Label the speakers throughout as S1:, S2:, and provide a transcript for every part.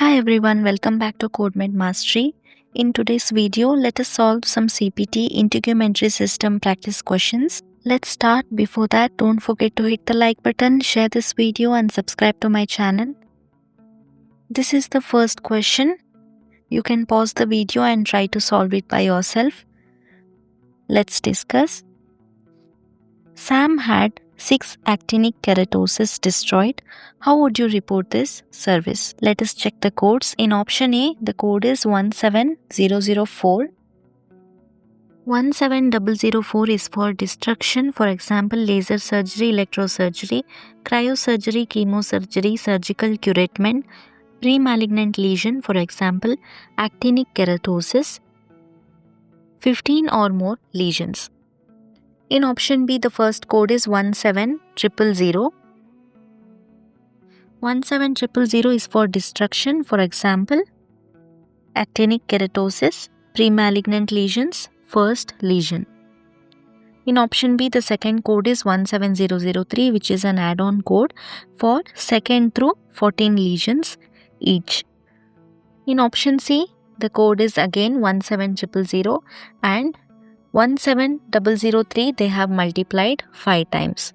S1: Hi everyone, welcome back to CodeMed Mastery. In today's video, let us solve some CPT Integumentary System practice questions. Let's start. Before that, don't forget to hit the like button, share this video and subscribe to my channel. This is the first question. You can pause the video and try to solve it by yourself. Let's discuss. Sam had 6 actinic keratosis destroyed. How would you report this service? Let us check the codes. In option A, the code is 17004. 17004 is for destruction, for example, laser surgery, electrosurgery, cryosurgery, chemosurgery, surgical curatement, pre-malignant lesion, for example, actinic keratosis, 15 or more lesions. In option B, the first code is 17000. 17000 is for destruction, for example, actinic keratosis, pre-malignant lesions, first lesion. In option B, the second code is 17003, which is an add-on code for second through 14 lesions each. In option C, the code is again 17000 and 17003 they have multiplied 5 times.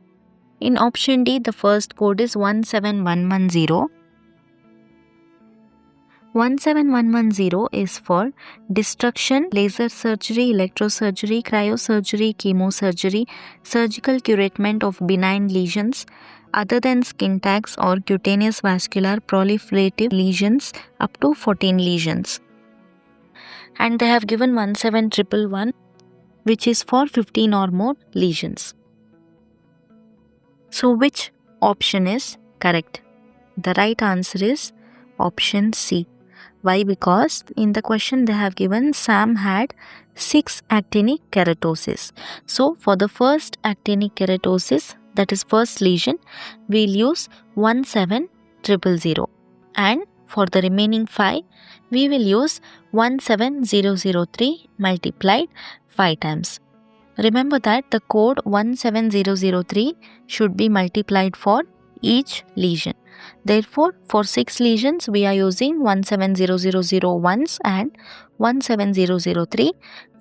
S1: In option D, the first code is 17110. 17110 is for destruction, laser surgery, electrosurgery, cryosurgery, chemosurgery, surgical curatement of benign lesions other than skin tags or cutaneous vascular proliferative lesions up to 14 lesions. And they have given 17111, which is for 15 or more lesions. So which option is correct? The right answer is option C. Why? Because in the question they have given Sam had 6 actinic keratosis. So for the first actinic keratosis, that is first lesion, we'll use 17000. And for the remaining 5, we will use 17003 multiplied 5 times. Remember that the code 17003 should be multiplied for each lesion. Therefore, for 6 lesions, we are using 17000 once and 17003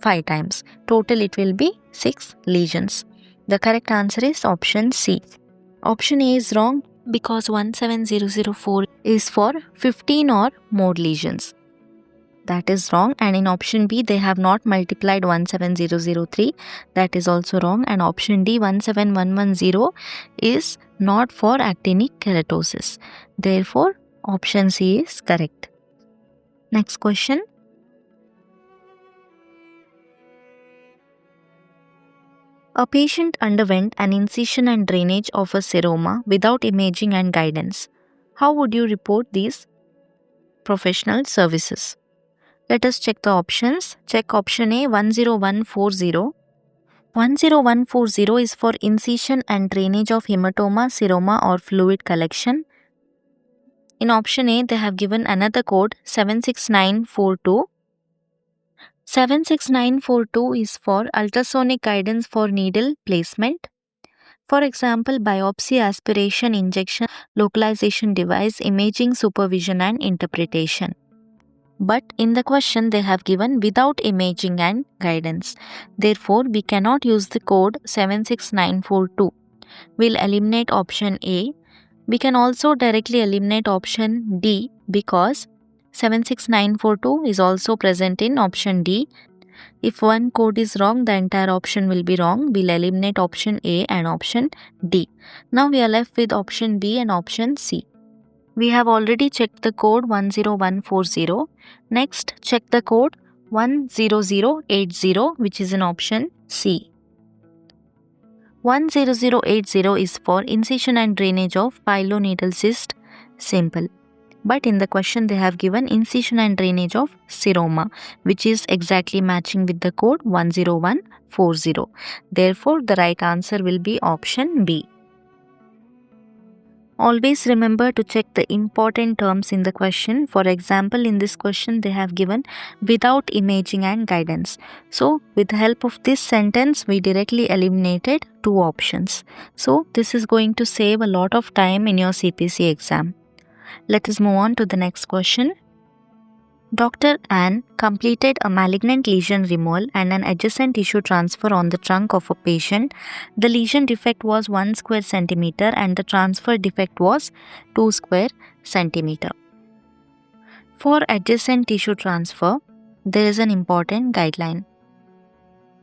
S1: 5 times. Total it will be 6 lesions. The correct answer is option C. Option A is wrong because 17004 is for 15 or more lesions. That is wrong, and in option B they have not multiplied 17003. That is also wrong, and option D 17110 is not for actinic keratosis. Therefore, option C is correct. Next question. A patient underwent an incision and drainage of a seroma without imaging and guidance. How would you report these professional services? Let us check the options. Check option A 10140. 10140 is for incision and drainage of hematoma, seroma or fluid collection. In option A, they have given another code 76942. 76942 is for ultrasonic guidance for needle placement. For example, biopsy, aspiration, injection, localization device, imaging, supervision and interpretation. But in the question they have given without imaging and guidance. Therefore, we cannot use the code 76942. We'll eliminate option A. We can also directly eliminate option D because 76942 is also present in option D. If one code is wrong, the entire option will be wrong. We'll eliminate option A and option D. Now we are left with option B and option C. We have already checked the code 10140. Next, check the code 10080, which is in option C. 10080 is for incision and drainage of piloneedle cyst, simple. But in the question they have given incision and drainage of seroma, which is exactly matching with the code 10140. Therefore, the right answer will be option B. Always remember to check the important terms in the question. For example, in this question they have given without imaging and guidance. So, with the help of this sentence, we directly eliminated 2 options. So, this is going to save a lot of time in your CPC exam. Let us move on to the next question. Dr. Ann completed a malignant lesion removal and an adjacent tissue transfer on the trunk of a patient. The lesion defect was 1 square centimeter and the transfer defect was 2 square centimeter. For adjacent tissue transfer, there is an important guideline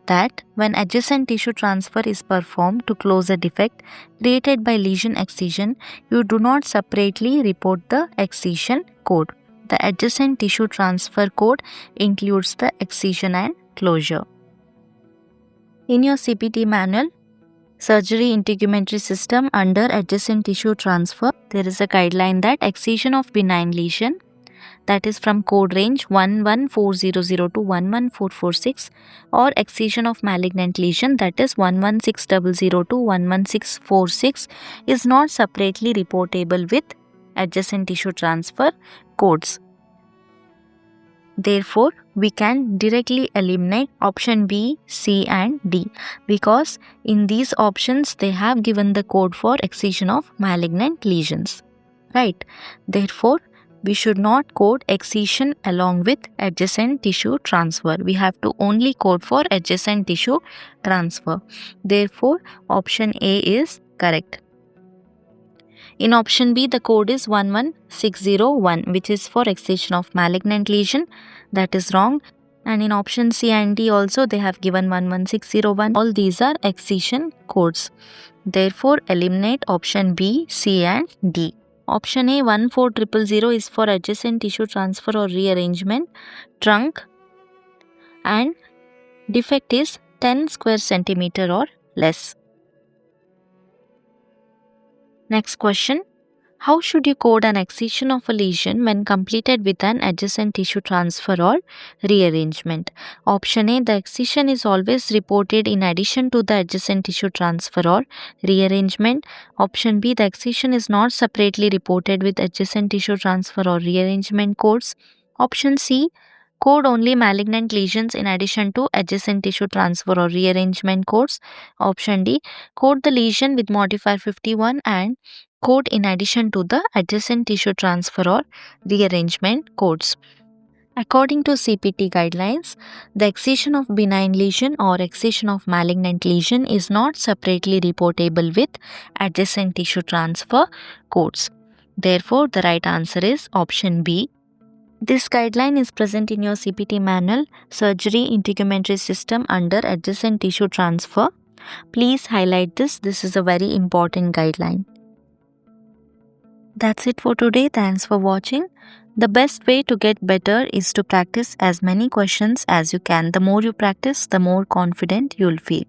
S1: that when adjacent tissue transfer is performed to close a defect created by lesion excision, you do not separately report the excision code. The adjacent tissue transfer code includes the excision and closure. In your CPT manual, Surgery Integumentary System under adjacent tissue transfer, there is a guideline that excision of benign lesion, that is from code range 11400 to 11446, or excision of malignant lesion, that is 11600 to 11646, is not separately reportable with adjacent tissue transfer codes. Therefore, we can directly eliminate option B, C and D because in these options they have given the code for excision of malignant lesions. Right? Therefore, we should not code excision along with adjacent tissue transfer. We have to only code for adjacent tissue transfer. Therefore, option A is correct. In option B, the code is 11601, which is for excision of malignant lesion. That is wrong. And in option C and D also, they have given 11601. All these are excision codes. Therefore, eliminate option B, C and D. Option A 14000 is for adjacent tissue transfer or rearrangement, trunk, and defect is 10 square centimeter or less. Next question. How should you code an excision of a lesion when completed with an adjacent tissue transfer or rearrangement? Option A, the excision is always reported in addition to the adjacent tissue transfer or rearrangement. Option B, the excision is not separately reported with adjacent tissue transfer or rearrangement codes. Option C, code only malignant lesions in addition to adjacent tissue transfer or rearrangement codes. Option D, code the lesion with modifier 51 and code in addition to the adjacent tissue transfer or rearrangement codes. According to CPT guidelines, the excision of benign lesion or excision of malignant lesion is not separately reportable with adjacent tissue transfer codes. Therefore, the right answer is option B. This guideline is present in your CPT manual, Surgery Integumentary System under adjacent tissue transfer. Please highlight this. This is a very important guideline. That's it for today. Thanks for watching. The best way to get better is to practice as many questions as you can. The more you practice, the more confident you'll feel.